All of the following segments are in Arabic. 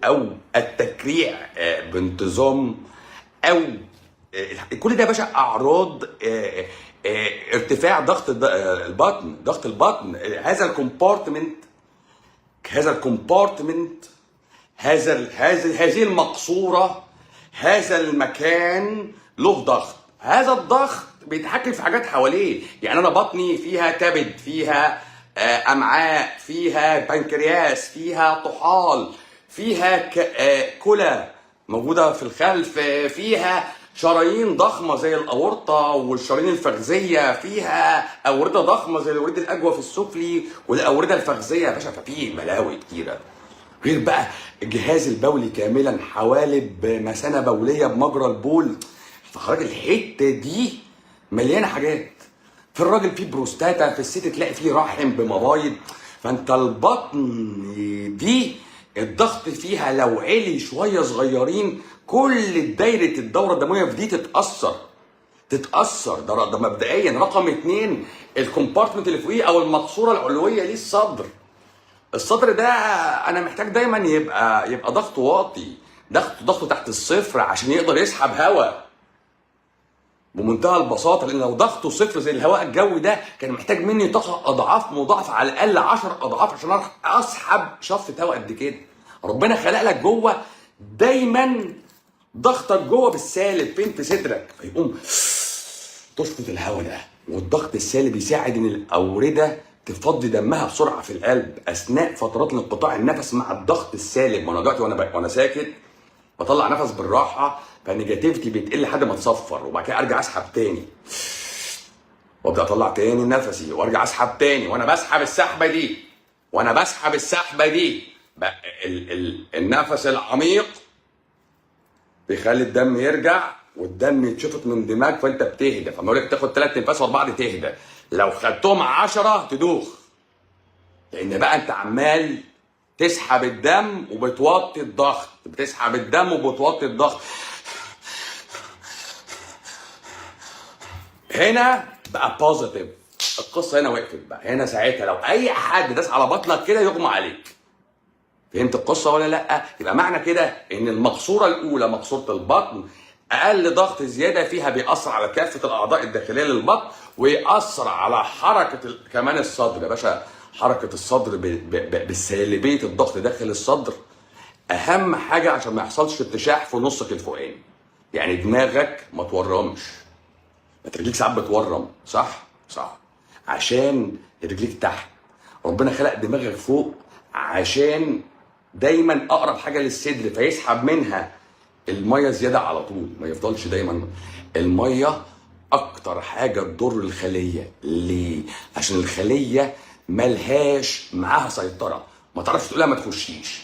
او التكريع بانتظام، او كل ده يا باشا اعراض ارتفاع ضغط البطن. ضغط البطن، هذا الكومبارتمنت، هذه المقصوره، هذا المكان له ضغط. هذا الضغط بيتحكم في حاجات حواليه. يعني انا بطني فيها كبد، فيها امعاء، فيها بنكرياس، فيها طحال، فيها كلى موجوده في الخلف، فيها شرايين ضخمه زي الاورطه والشرايين الفخذيه، فيها اورده ضخمه زي الوريد الاجوف السفلي والاورده الفخذيه يا باشا. ففي بلاوي كتيره، غير بقى الجهاز البولي كاملا، حوالب، مثانه بوليه بمجرى البول. فخرج الحته دي مليانه حاجات. في الراجل فيه بروستاتا، في الست تلاقي فيه رحم بمبايض. فانت البطن دي الضغط فيها لو علي شويه صغيرين، كل دايره الدوره الدمويه في دي تتاثر. ده مبدئيا. رقم اتنين، الكومبارتمنت اللي فوقيه او المقصوره العلويه ليه الصدر ده انا محتاج دايما يبقى ضغطه واطي، ضغطه تحت الصفر عشان يقدر يسحب هواء بمنتهى البساطه. لان لو ضغطه صفر زي الهواء الجوي ده كان محتاج مني طاقه اضعاف مضاعفه، على الاقل 10 اضعاف عشان اعرف اسحب شفطه هواء قد كده. ربنا خلق لك جوه دايما ضغطك جوه بالسالب فين؟ في صدرك، فيقوم تشفط الهواء ده. والضغط السالب يساعد ان الاورده تفضي دمها بسرعه في القلب اثناء فترات انقطاع النفس مع الضغط السالب. ما انا دلوقتي وانا ساكت بطلع نفس بالراحه، فالنيجاتيفيتي بتقل لحد ما تصفر، وبعد كده ارجع اسحب تاني وابدا اطلع تاني نفسي وارجع اسحب تاني. وانا بسحب السحبه دي النفس العميق بيخلي الدم يرجع والدم يتشفط من دماغك، فانت بتهدى. فما لك تاخد 3 انفاس ورا بعض تهدى. لو خدتهم 10 تدوخ، لان بقى انت عمال تسحب الدم وبتوطي الضغط، هنا بقى بوزيتيف. القصه هنا وقفت بقى. هنا ساعتها لو اي حد داس على بطنك كده يغمى عليك. فهمت القصه ولا لا؟ يبقى معنى كده ان المقصوره الاولى، مقصوره البطن، اقل ضغط زياده فيها بيأثر على كافه الاعضاء الداخليه للبطن، ويأثر على حركه كمان الصدر. يا باشا حركه الصدر بالسالبيه الضغط داخل الصدر اهم حاجه عشان ما يحصلش ارتشاح في نصك الفوقاني. يعني دماغك ما تورمش. ما رجليك ساعات بتورم، صح؟ عشان رجليك تحت. ربنا خلق دماغك فوق عشان دايما اقرب حاجه للصدر، فيسحب منها الميه زياده على طول، ما يفضلش دايما. الميه اكتر حاجه تضر الخليه. ليه؟ عشان الخليه ملهاش معاها سيطره. ما تعرفش تقولها ما تخشيش،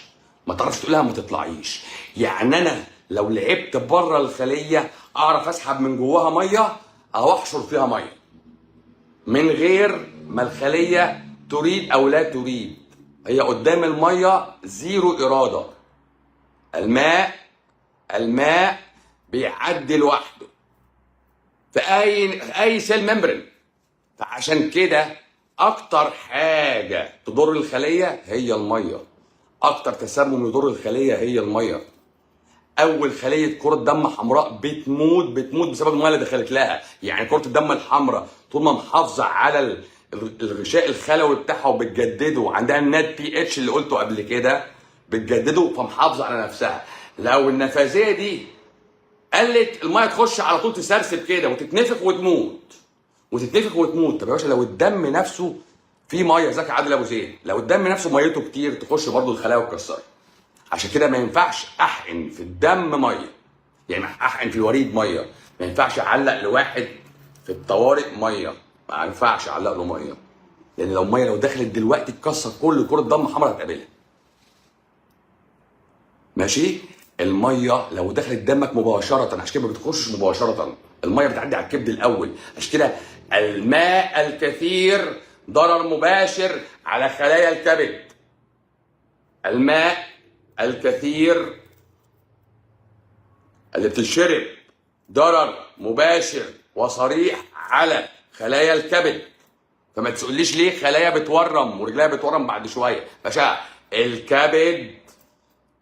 ما تعرفش تقولها ما تطلعيش. يعني انا لو لعبت بره الخليه اعرف اسحب من جواها ميه او احشر فيها ميه من غير ما الخليه تريد او لا تريد. هي قدام الميه زيرو اراده. الماء بيعدي لوحده في اي سيل ممبرين. فعشان كده اكتر حاجه تضر الخليه هي الميه. اكتر تسمم يضر الخليه هي الميه. اول خليه كره دم حمراء بتموت بسبب الميه اللي دخلت لها. يعني كره الدم الحمراء طول ما محافظه على الغشاء الخلوي بتاعها وبتجدده، عندها النات بي اتش اللي قلته قبل كده، بتجدده فمحافظه على نفسها. لو النفاذيه دي قلت الميه تخش على طول تسرسب كده وتتنفخ وتموت. طب يا باشا لو الدم نفسه فيه ميه، زكي عادل ابو زيد، لو الدم نفسه ميته كتير تخش برضه الخلايا وتكسرها. عشان كده ما ينفعش احقن في الدم ميه، يعني احقن في الوريد ميه. ما ينفعش اعلق لواحد في الطوارئ ميه، ما ينفعش اعلق له ميه، لان لو الميه لو دخلت دلوقتي تكسر كل كره دم حمراء هتقابلها. ماشي؟ الميه لو دخلت دمك مباشره، عشان كده ما بتخشش مباشره، الميه بتعدي على الكبد الاول. عشان كده الماء الكثير ضرر مباشر على خلايا الكبد. الماء الكثير اللي بتشرب ضرر مباشر وصريح على خلايا الكبد. فما تسأليش ليه خلايا بتورم ورجليها بتورم بعد شويه. باشا الكبد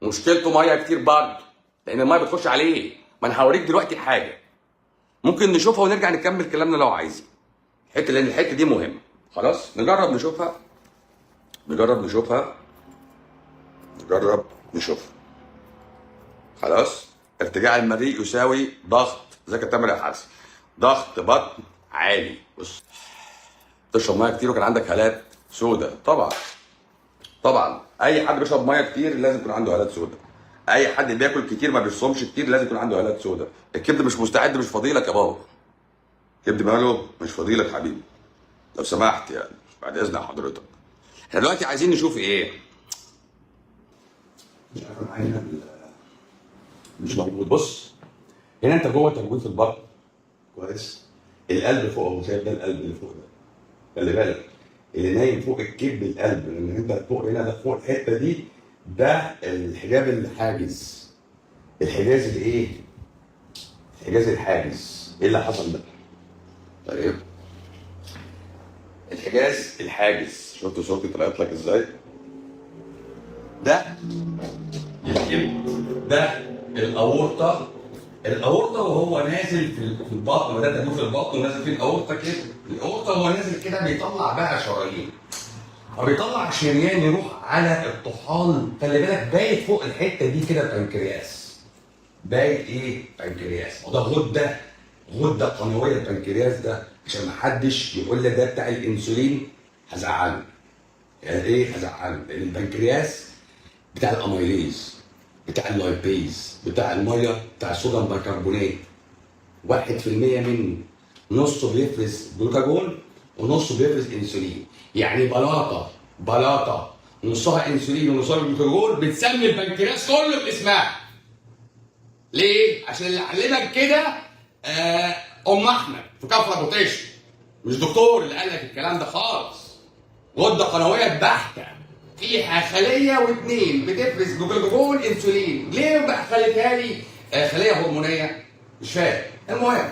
مشكلته ميه كتير برضه، لان الميه بتخش عليه. ما انا هوريك دلوقتي حاجه ممكن نشوفها ونرجع نكمل كلامنا لو عايزين. لان الحته دي مهمه. خلاص نجرب نشوفها، نجرب نشوفها، نجرب نشوفها. خلاص. ارتجاع المريء يساوي ضغط، ازيك يا تامر يا حسن، ضغط بطن عالي. بص، تشرب ميه كتير وكان عندك هالات سوداء. طبعا طبعا اي حد بيشرب ميه كتير لازم يكون عنده هالات سوداء. اي حد بياكل كتير ما بيصومش كتير لازم يكون عنده هالات سوداء. الكبد مش مستعد، مش فضيلك يا بابا. الكبد ماله مش فضيلك حبيبي، لو سمحت يعني، بعد اذن حضرتك. احنا دلوقتي عايزين نشوف ايه؟ مش عارف معايا مش موجود. بص هنا انت جوه تجويف في البطن كويس. القلب فوق اهو، شايف ده القلب اللي فوق ده، خلي بالك اللي نايم فوق الكبد القلب، لان انت فوق هنا، ده فوق الحته دي، ده الحجاب الحاجز. الحجاز الايه؟ الحجاز الحاجز. ايه اللي حصل ده؟ طيب الحجاز الحاجز، شفت صورتي طلعت لك ازاي؟ ده الكبد، ده الاورطه. الاورطه وهو نازل في البطن، وده تجويف البطن ونازل فيه الاورطه كده. الاورطه وهو نازل كده بيطلع بقى شرايين، فبيطلع شريان يروح على الطحال. خلي بالك بايت فوق الحته دي كده بنكرياس. بايت ايه؟ بنكرياس. وده غده، غده قنويه البنكرياس ده، عشان ما حدش يقول لك ده بتاع الانسولين هزعله. يعني ايه هزعله؟ لان البنكرياس بتاع الاميليز، بتاع اللايبيز، بتاع الميه، بتاع الصوديوم بيكربونات. 1% منه نصه بيفرز جلوكاجون ونصه بيفرز انسولين. يعني بلاطه نصها انسولين ونصها جلوكاجون بتسمي البنكرياس كله باسمها. ليه؟ عشان اللي علمك كده ام احمد في كفر ابو طيش، مش دكتور اللي قال لك الكلام ده خالص. غده قنويه بحته فيها خليه واثنين بتفرز جلوكاجون انسولين. ليه بقى خليتها لي خليه هرمونيه؟ مش فاهم. المهم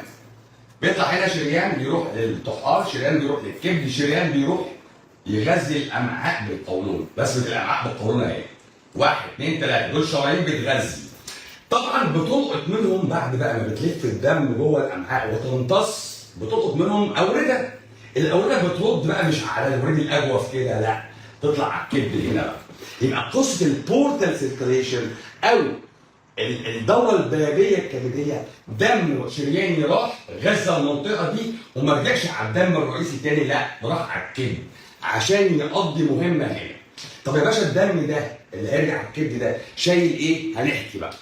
بيطلع هنا شريان بيروح للطحال، شريان بيروح للكبد، شريان بيروح يغذي الامعاء بالقولون. بس الامعاء بالقولون اهي 1 2 3، دول شرايين بتغذي. طبعا بتلقط منهم بعد بقى ما بتلف الدم جوه الامعاء وتمتص، بتلقط منهم اورده. الاورده بترد بقى مش على الوريد الاجوف كده، لا، تطلع على الكبد هنا بقى. يبقى قصه البورتال سيركيليشن او الدوره البيابيه الكبديه، دم شرياني راح غذى المنطقه دي وما رجعش على الدم الرئيسي تاني، لا، راح على الكبد عشان يقضي مهمه هنا. طب يا باشا الدم ده اللي هيرجع على الكبد ده شايل ايه؟ هنحكي بقى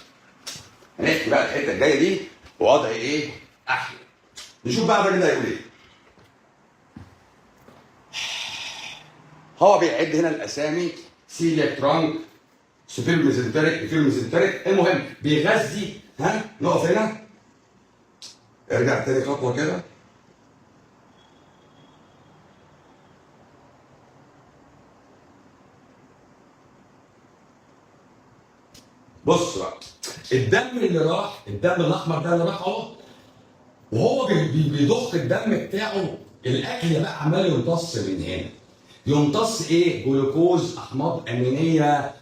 الحته الجايه دي ووضع ايه؟ احلى. نشوف بقى الراجل ده هيقول ايه. هو بيعد هنا الاسامي: سيليا ترانك، سوبير ميزنتريك، انفير ميزنتريك. المهم بيغذي. ها نقف هنا، ارجع تاني خطوه كده. بص بقى الدم اللي راح، الدم الاحمر ده اللي راح اهو، وهو بيضخ الدم بتاعه، الاكل بقى عمال يمتص من هنا. يمتص ايه؟ جلوكوز، احماض امينيه،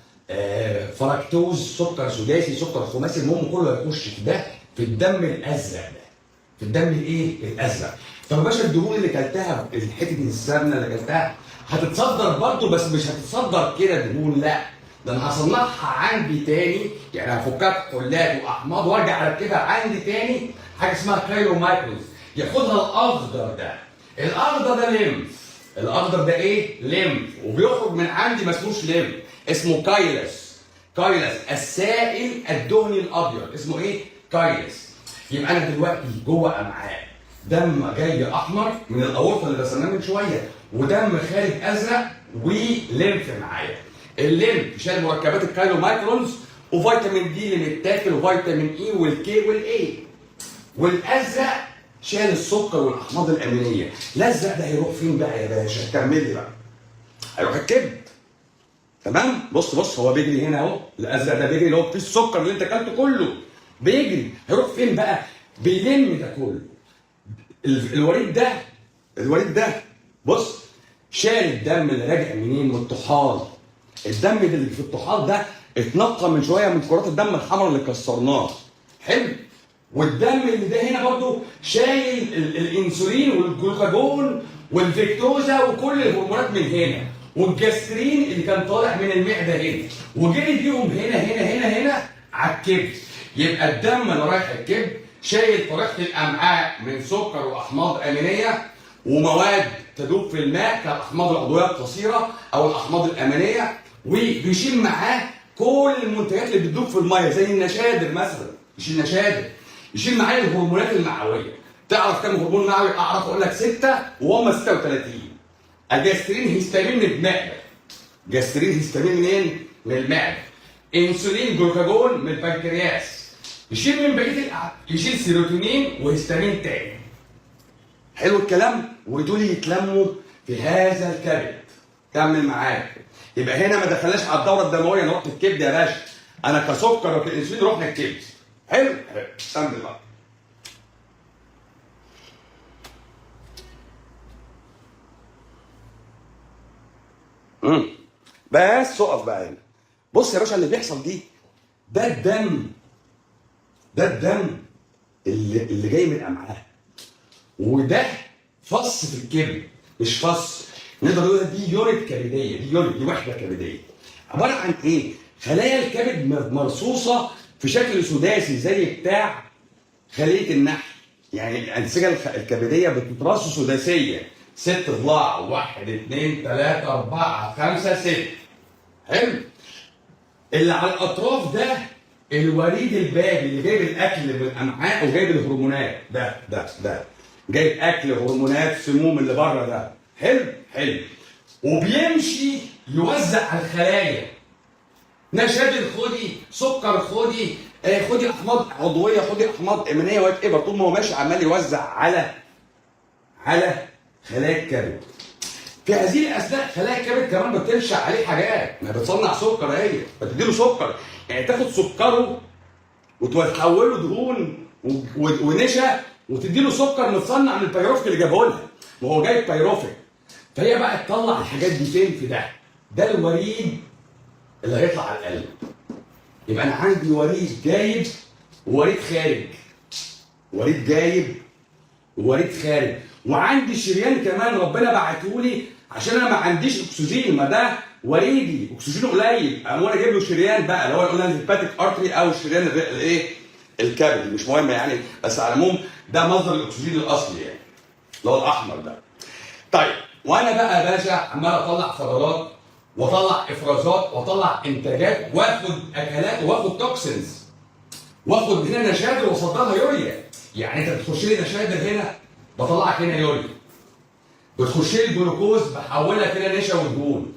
فركتوز، سكر سداسي، سكر خماسي. المهم كله هيخش في ده، في الدم الازرق ده، في الدم الايه؟ الازرق. طب يا باشا الدهون اللي كلتها، حته السمنه اللي كلتها هتتصدر برضه، بس مش هتتصدر كده دهون، لا، ده انا هصنعها عندي تاني. يعني هفكها حلات واحماض وارجع اركبها عندي تاني، حاجه اسمها كايلو مايكروز، ياخدها الاخضر ده. الاخضر ده ليمف. الاخضر ده ايه؟ ليمف. وبيخرج من عندي ما اسموش ليمف، اسمه كايلس. كايلس السائل الدهني الابيض، اسمه ايه؟ كايلس. يبقى انا دلوقتي جوه امعاء دم جاي احمر من الاورطه اللي رسمناه من شويه، ودم خارج ازرق، وليمف معايا. الليمف شايل مركبات الكايلو مايكرونز وفيتامين دي اللي متاكل وفيتامين اي والكي والاي. والازرق شايل السكر والاحماض الامينيه. الازرق ده هيروح فين بقى يا باشا؟ كمل لي بقى. هيروح الكبد. تمام؟ بص هو بيجري هنا اهو، الازرق ده بيجري اللي هو فيه السكر اللي انت اكلته كله. بيجري هيروح فين بقى؟ بيلم ده كله. الوريد ده بص شال الدم اللي راجع منين؟ من الطحال. الدم اللي في الطحال ده اتنقى من شويه من كرات الدم الحمراء اللي كسرناها. حلو. والدم اللي ده هنا برضو شايل الانسولين والجلوكاجون والفيكتوزا وكل الهرمونات من هنا، والجاسترين اللي كان طالع من المعده هنا، وجري بيهم هنا على الكبد. يبقى الدم اللي رايح الكبد شايل طريقه الامعاء من سكر واحماض امينيه ومواد تدوب في الماء كالاحماض العضويه القصيره او الاحماض الامينيه، وبيشيل معاه كل المنتجات اللي بتدوب في الميه زي النشادر مثلا، يشيل نشادر، يشيل معاه الهرمونات المعويه. تعرف كم هرمون معوي؟ اعرف اقول لك 6 وهم 36. الجاسترين هيستامين من المعده. جاسترين هيستامين منين؟ من المعده. انسولين جلوكاجون من البنكرياس. يشيل من بقيه يشيل سيروتونين وهيستامين تاني. حلو الكلام؟ ودول يتلموا في هذا الكبد. كمل معايا. يبقى هنا ما دخلناش على الدوره الدمويه، انا رحت الكبد يا باشا. انا كسكر وكانسولين رحنا الكبد. حلو؟ كمل بقى. بس اقف بقى هنا. بص يا باشا اللي بيحصل دي، ده الدم اللي جاي من الامعاء، وده فص في الكبد، مش فص، نقدر نقول دي يونت كبديه، دي وحده كبديه. عباره عن ايه؟ خلايا الكبد مرصوصه في شكل سداسي زي بتاع خليه النحل. يعني الانسجه الكبديه بتترص سداسيه، 6 ضلاع، 1 2 3 4 5 6. حلو؟ اللي على الاطراف ده الوريد البابي اللي جايب الاكل من الامعاء وجايب الهرمونات. ده جايب اكل، هرمونات، سموم اللي بره ده. حلو. وبيمشي يوزع على الخلايا. نشادر خدي، سكر خدي، خدي احماض عضويه، خدي احماض امينيه، وات ايفر. طول ما هو ماشي عمال يوزع على خلايا الكبد. في هذه الاثناء خلايا الكبد كمان بتنشا عليه حاجات، ما بتصنع سكر، هي بتديله سكر. يعني تاخد سكره وتحوله دهون ونشا وتديله سكر متصنع من البيروفيك اللي جابه لها، وهو جايب بيروفيك. فهي بقى تطلع الحاجات دي فين؟ في ده الوريد اللي هيطلع على القلب. يبقى انا عندي وريد جايب ووريد خارج، وريد جايب ووريد خارج، وعندي شريان كمان ربنا بعته لي عشان انا ما عنديش اكسجين. ما ده وريدي اكسجينه قليل، قام انا جايب له شريان بقى اللي هو قلنا الهيباتيك ارتري او الشريان الايه؟ الكبدي، مش مهم يعني، بس على العموم ده مصدر الاكسجين الاصلي يعني اللي هو الاحمر ده. طيب وانا بقى يا باشا عمال اطلع فضلات واطلع افرازات واطلع انتاجات واخد اكلات واخد توكسينز واخد هنا نشادر واصدرها يوريا. يعني انت بتخش لي نشادر هنا بطلعك هنا يوريا، بتخش لي جلوكوز بحولك هنا نشا ودهون،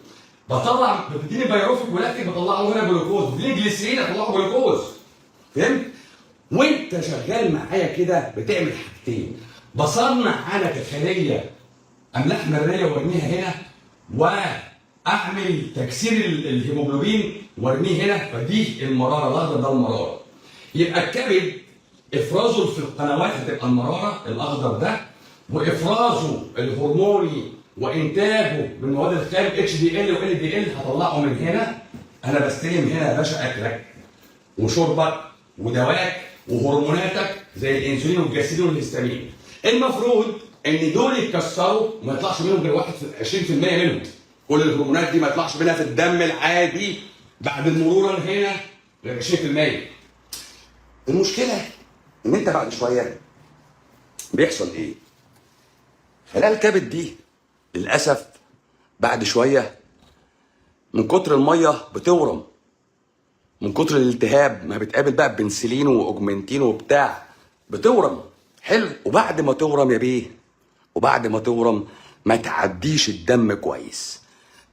بتديني بيروفيك ولاكتيك بطلعه هنا جلوكوز، بتديني جليسرين اطلعه جلوكوز. فهمت؟ وانت شغال معايا كده بتعمل حاجتين، بصنع انا كخليه املاح مريه وارميها هنا، واعمل تكسير الهيموجلوبين وارميه هنا، فدي المراره، الاخضر ده المراره. يبقى الكبد افرازه في القنوات هتبقى المراره الاخضر ده، وافرازه الهرموني وانتاجه من مواد الخارج اتش دي ال وال دي ال هطلعه من هنا. انا بستلم هنا يا باشا اكلك وشربك ودواك وهرموناتك زي الانسولين والجاسترين والهستامين. المفروض ان دول يتكسروا وما يطلعش منهم غير 20% منهم. كل الهرمونات دي ما يطلعش منها في الدم العادي بعد المرور هنا غير 20%. المشكله ان انت بعد شويه بيحصل ايه؟ خلايا الكبد دي للاسف بعد شويه من كتر الميه بتورم، من كتر الالتهاب ما بتقابل بقى بنسلين واوجمنتين وبتاع بتورم. حلو. وبعد ما تورم يا بيه، وبعد ما تورم ما تعديش الدم كويس.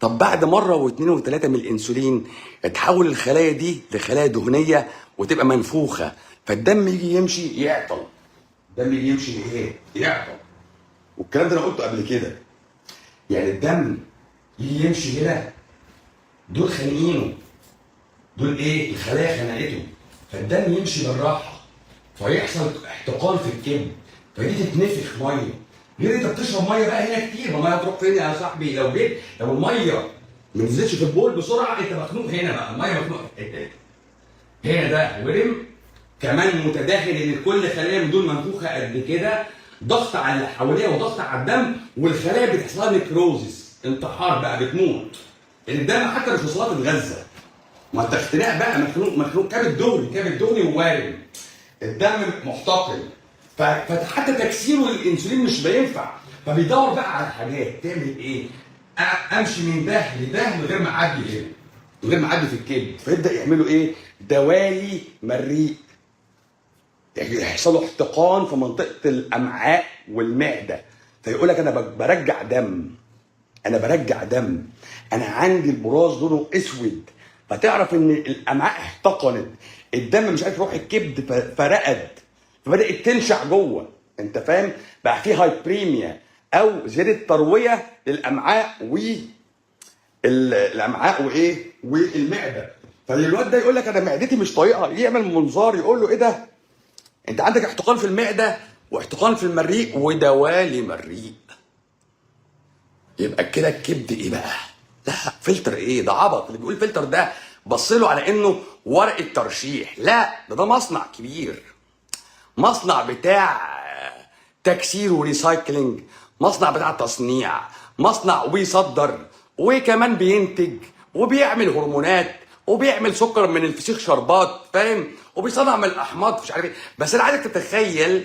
طب بعد مره واثنين وثلاثه من الانسولين تحول الخلايا دي لخلايا دهنيه وتبقى منفوخه، فالدم يجي يمشي يعطل. الدم يجي يمشي ايه؟ يعطل. والكلام ده انا قلته قبل كده. يعني الدم يجي يمشي هنا، دول خانقينه، دول ايه؟ الخلايا خنقته، فالدم يمشي بالراحه فيحصل احتقان في الكبد، فدي تتنفخ ميه. غير انت بتشرب ميه بقى هنا كتير، ما الميه هتروح فين يا صاحبي؟ لو الميه ما نزلش في البول بسرعه، انت مخنوق هنا بقى، الميه مخنوقه في الحته دي. هنا ده ورم، كمان متداخل ان كل خليه من دول منفوخه قد كده، ضغط على اللي حواليها وضغط على الدم، والخلايا بتحصل لها نكروزس، انتحار بقى، بتموت. الدم حتى مش وصلها تتغذى. ما انت اختناق بقى، مخنوق كبد دهني ووارم، الدم محتقن، فحتى تكسيره للانسولين مش بينفع، فبيدور بقى على حاجات تعمل ايه؟ امشي من ده لده من غير ما اعدي هنا، من غير ما اعدي في الكبد، فيبدا يعملوا ايه؟ دوالي مريء، يعني يحصل له احتقان في منطقه الامعاء والمعده، فيقول لك انا برجع دم، انا عندي البراز لونه اسود، فتعرف ان الامعاء احتقنت، الدم مش عارف يروح الكبد فرقد، فبدات تنشع جوه، انت فاهم؟ بقى في هايبريميا او زياده ترويه للامعاء وايه والمعده. فالواد ده يقول لك انا معدتي مش طايقه، يعمل منظار يقول له ايه ده؟ انت عندك احتقان في المعده واحتقان في المريء ودوالي مريء. يبقى كده الكبد ايه بقى؟ لا فلتر ايه؟ ده عبط، اللي بيقول فلتر ده بص له على انه ورقه ترشيح، لا ده مصنع كبير، مصنع بتاع تكسير وريسايكلينج، مصنع بتاع تصنيع، مصنع وبيصدر وكمان بينتج وبيعمل هرمونات وبيعمل سكر من الفسيخ شربات، فاهم؟ وبيصنع من الاحماض مش عارف ايه. بس انا عايزك تتخيل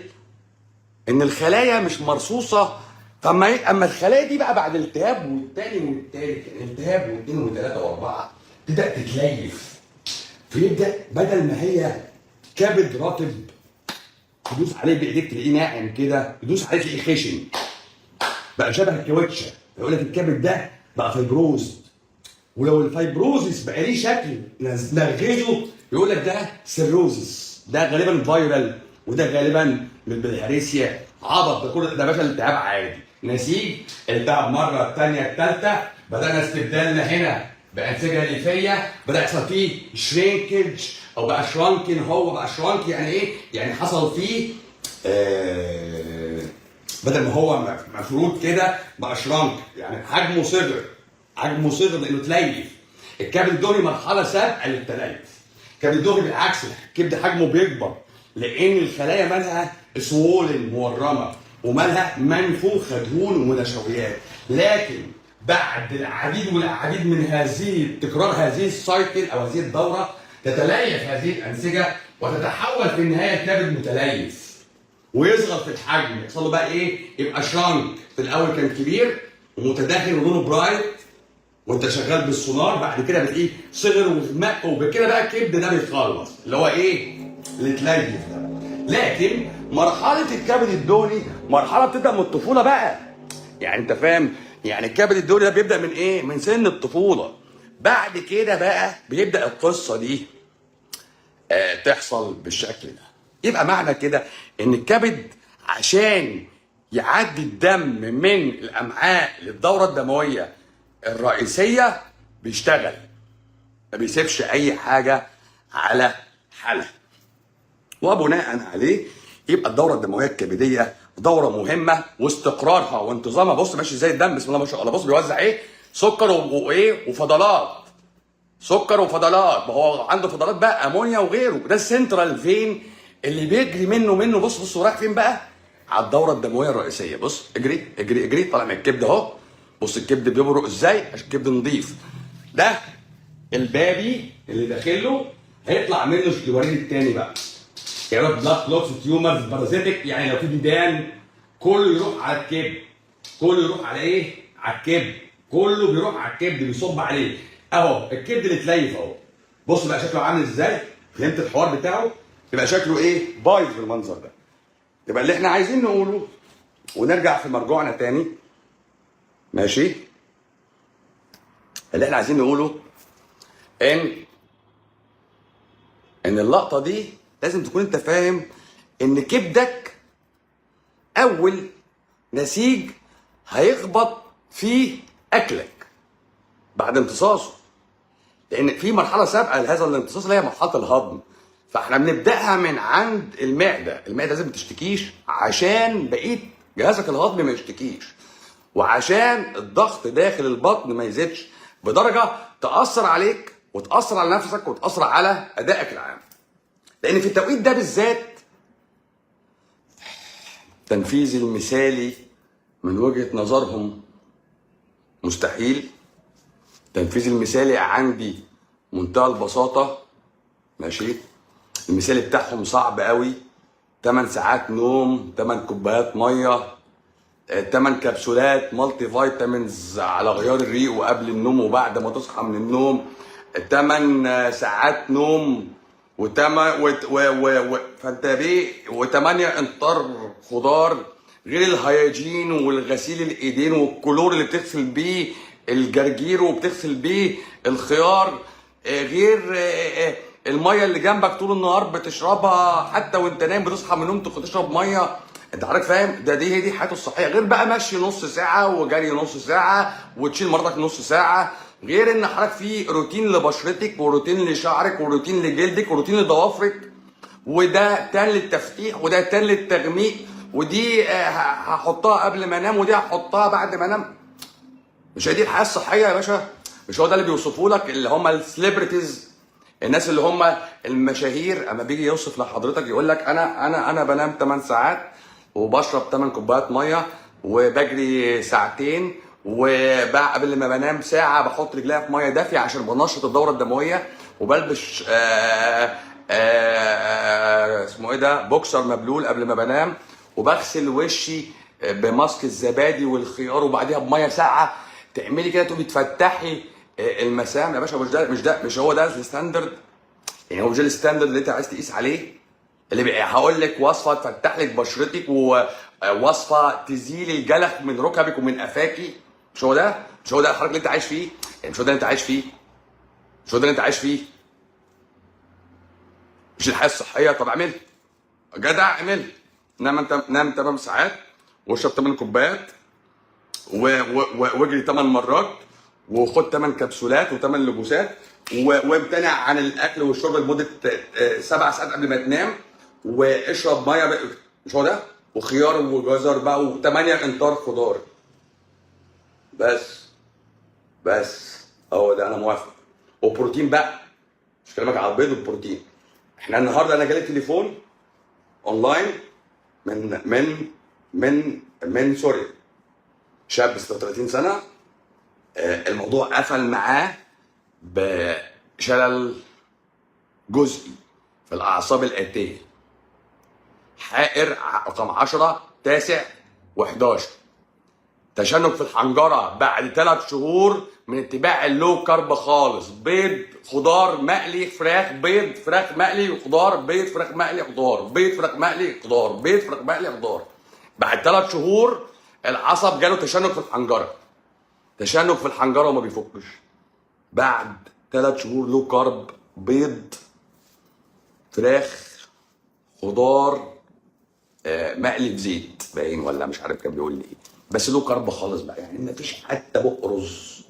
ان الخلايا مش مرصوصه، اما الخلايا دي بقى بعد التهاب والتاني والتالت، يعني التهاب واثنين وثلاثه واربعه، تبدا تتليف، فيبدا بدل ما هي كبد رطب تدوس عليه بايديك تلاقيه ناعم كده، تدوس عليه تلاقيه خشن، بقى شبه الكاوتشه. يقول لك الكبد ده بقى فايبروز، ولو الفايبروزس بقى ليه شكل نغزه يقول لك ده سيروزس، ده غالبا فايرال، وده غالبا من البلهارسيا، عبط، ده كله ده باشا التهاب عادي، نسيج التهاب مره الثانيه الثالثه، بدانا استبدالنا هنا بانسجه ليفيه، بدا يحصل فيه شرينكج او بقى شرانكن، هو بقى شرانك يعني ايه؟ يعني حصل فيه بدل ما هو مفروض كده بقى شرانك، يعني حجمه صغر، لانه تليف. الكبد الدهني مرحله سابقه للتليف. الكبد الدهني بالعكس، الكبد حجمه بيكبر لان الخلايا مالها سوولن مورمه ومالها منفوخه دهون ونشويات، لكن بعد العديد والاعداد من تكرار هذه السايكل او هذه الدوره تتليف هذه الانسجه وتتحول في النهايه الكبد متليف ويصغر في الحجم، يحصل له بقى ايه؟ يبقى شرانك، في الاول كان كبير ومتداخل ولونه برايت وانت شغال بالسونار، بعد كده بتلاقيه صغر ومق، وبكده بقى الكبد ده بيتخلص، اللي هو ايه؟ اللي اتليف ده. لكن مرحله الكبد الدهني مرحله بتبدا من الطفوله بقى، يعني انت فاهم؟ يعني الكبد الدهني ده بيبدا من ايه؟ من سن الطفوله. بعد كده بقى بيبدا القصه دي تحصل بالشكل ده. يبقى معنى كده ان الكبد عشان يعدي الدم من الامعاء للدوره الدمويه الرئيسيه بيشتغل، ما بيسيبش اي حاجه على حالها، وبناء عليه يبقى الدوره الدمويه الكبديه دوره مهمه، واستقرارها وانتظامها بص ماشي زي الدم، بسم الله ما شاء الله، بص بيوزع ايه؟ سكر وايه وفضلات، سكر وفضلات، ما هو عنده فضلات بقى امونيا وغيره، ده السنترال فين اللي بيجري منه بص رايح فين بقى؟ على الدوره الدمويه الرئيسيه. بص اجري اجري اجري، طالع من الكبد اهو، بص الكبد بيبرق ازاي عشان الكبد نضيف، ده البابي اللي داخله هيطلع منه الوريد الثاني بقى، يعني بلاك كلوتس تيومرز بارازيتك، يعني لو في ديدان كله يروح على الكبد، كله يروح على ايه؟ على الكبد، كله بيروح على الكبد بيصب عليه اهو، الكبد اللي اتليف اهو، بص بقى شكله عامل ازاي؟ فهمت الحوار بتاعه؟ يبقى شكله ايه؟ بايظ بالمنظر ده. يبقى اللي احنا عايزين نقوله ونرجع في مرجوعنا تاني، ماشي؟ اللي احنا عايزين نقوله ان اللقطه دي لازم تكون انت فاهم ان كبدك اول نسيج هيخبط في اكلك بعد امتصاصه، لان في مرحله سابقه لهذا الامتصاص اللي هي مرحله الهضم، فاحنا بنبداها من عند المعده لازم ما تشتكيش عشان بقيه جهازك الهضمي ما يشتكيش، وعشان الضغط داخل البطن ما يزيدش. بدرجه تاثر عليك وتاثر على نفسك وتاثر على ادائك العام. لان في التوقيت ده بالذات التنفيذ المثالي من وجهه نظرهم مستحيل. التنفيذ المثالي عندي منتهى البساطه، ماشي؟ المثالي بتاعهم صعب قوي. 8 ساعات نوم، 8 كوبايات ميه، 8 كبسولات مالتي فيتامينز على غيار الريق وقبل النوم وبعد ما تصحى من النوم، 8 ساعات نوم فانت بيه، و8 امتار خضار، غير الهياجين والغسيل الايدين والكلور اللي بتغسل بيه الجرجير وبتغسل بيه الخيار، غير الميه اللي جنبك طول النهار بتشربها، حتى وانت نايم بتصحى من النوم تشرب ميه. انت حضرتك فاهم؟ دي هي دي حياته الصحيه. غير بقى مشي نص ساعه وجري نص ساعه وتشيل مرضك نص ساعه، غير ان حضرتك في روتين لبشرتك وروتين لشعرك وروتين لجلدك وروتين لضوافرك، وده تان للتفتيح وده تان للتغميق، ودي هحطها قبل ما انام ودي هحطها بعد ما انام. مش هي دي الحياه الصحيه يا باشا؟ مش هو ده اللي بيوصفوا لك اللي هم السليبرتيز، الناس اللي هم المشاهير؟ اما بيجي يوصف لحضرتك يقول لك انا بنام 8 ساعات وبشرب 8 كوبايات ميه وبجري ساعتين، وقبل ما بنام ساعه بحط رجليا في ميه دافيه عشان بنشط الدوره الدمويه، وبلبس اسمه ايه ده، بوكسر مبلول قبل ما بنام، وبغسل وشي بماسك الزبادي والخيار وبعديها بميه ساقعه. تعملي كده تقومي تفتحي المسام يا باشا. مش هو ده الستاندرد؟ يعني هو مش ده الستاندرد اللي انت عايز تقيس عليه؟ اللي هقول لك وصفه تفتح لك بشرتك ووصفه تزيل الجلخ من ركبك ومن قفاكي؟ مش هو ده الحركه اللي انت عايش فيه؟ يعني مش هو ده اللي انت عايش فيه؟ مش الحياه الصحيه؟ طب اعمل جدع، اعمل. نام 8 ساعات واشرب 8 كوبايات واجري 8 مرات وخد 8 كبسولات و8 لبوسات وامتنع عن الاكل والشرب لمده 7 ساعات قبل ما تنام، واشرب ميه بقى. مش هو ده؟ وخيار وجزر بقى و8 امتار خضار. بس هو ده، انا موافق. وبروتين بقى، مش كلامك على البيض والبروتين. احنا النهارده انا جالي تليفون اونلاين من سوريا، شاب 36 سنه. الموضوع قفل معاه بشلل جزئي في الاعصاب الاتيه، حائر رقم 10 9 و11، تشنج في الحنجره بعد 3 شهور من اتباع اللو كارب خالص، بيض خضار مقلي فراخ، بيض فراخ مقلي خضار، بيض فراخ مقلي خضار، بيض فراخ مقلي خضار، بيض فراخ مقلي خضار. بعد 3 شهور العصب جاله تشنج في الحنجره، تشنج في الحنجره وما بيفكش. بعد 3 شهور لو كارب، بيض فراخ خضار مقلي بزيت باين ولا مش عارف كان بيقول لي ايه، بس لو كارب خالص بقى، يعني مفيش حتى بق رز.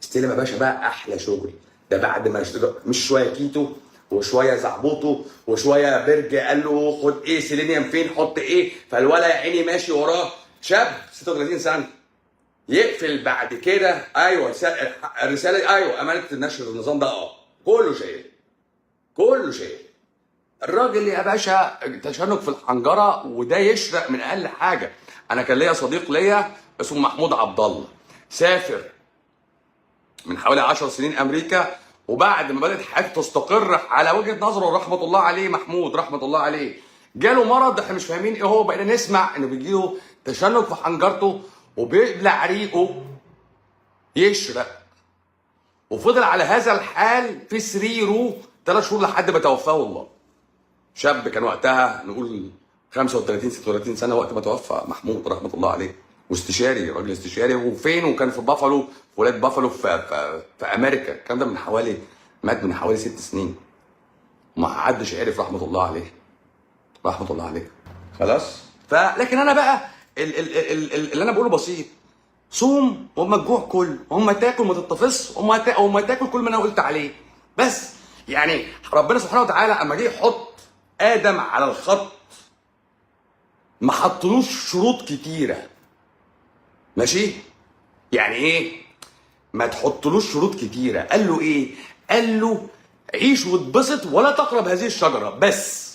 استلم يا باشا بقى احلى شغل. ده بعد ما مش شويه كيتو وشويه زعبوطه وشويه برج قال له خد ايه سيلينيوم فين حط ايه، فالولا يا عيني ماشي وراه شاب 36 سنه يقفل بعد كده. ايوه الرساله، ايوه امانه النشر النظام ده كله شايل الراجل يا باشا تشنج في الحنجره، وده يشرق من اقل حاجه. انا كان ليا صديق ليا اسمه محمود عبد الله، سافر من حوالي 10 سنين امريكا، وبعد ما بدات حياته تستقر على وجهه نظره رحمه الله عليه، محمود رحمه الله عليه، جاله مرض احنا مش فاهمين ايه هو. بقينا نسمع انه بيجيله تشنج في حنجرته وبيبلع ريقه يشرق، وفضل على هذا الحال في سريره 3 شهور لحد ما توفاه الله. شاب كان وقتها نقول 35 36 سنه وقت ما توفى محمود رحمه الله عليه، واستشاري، راجل استشاري. وفين؟ وكان في بافالو، في ولايه بافالو في امريكا. الكلام ده مات من حوالي 6 سنين، وما حدش عرف رحمه الله عليه خلاص. لكن انا بقى اللي انا بقوله بسيط: صوم وما تجوع كل، وما تاكل ما تتفص، وما تاكل كل ما انا قلت عليه. بس يعني ربنا سبحانه وتعالى اما جه يحط ادم على الخط ما حطلوش شروط كتيره، ماشي؟ يعني ايه؟ ما تحطلوش شروط كتيره. قال له ايه؟ قال له عيش واتبسط ولا تقرب هذه الشجره بس.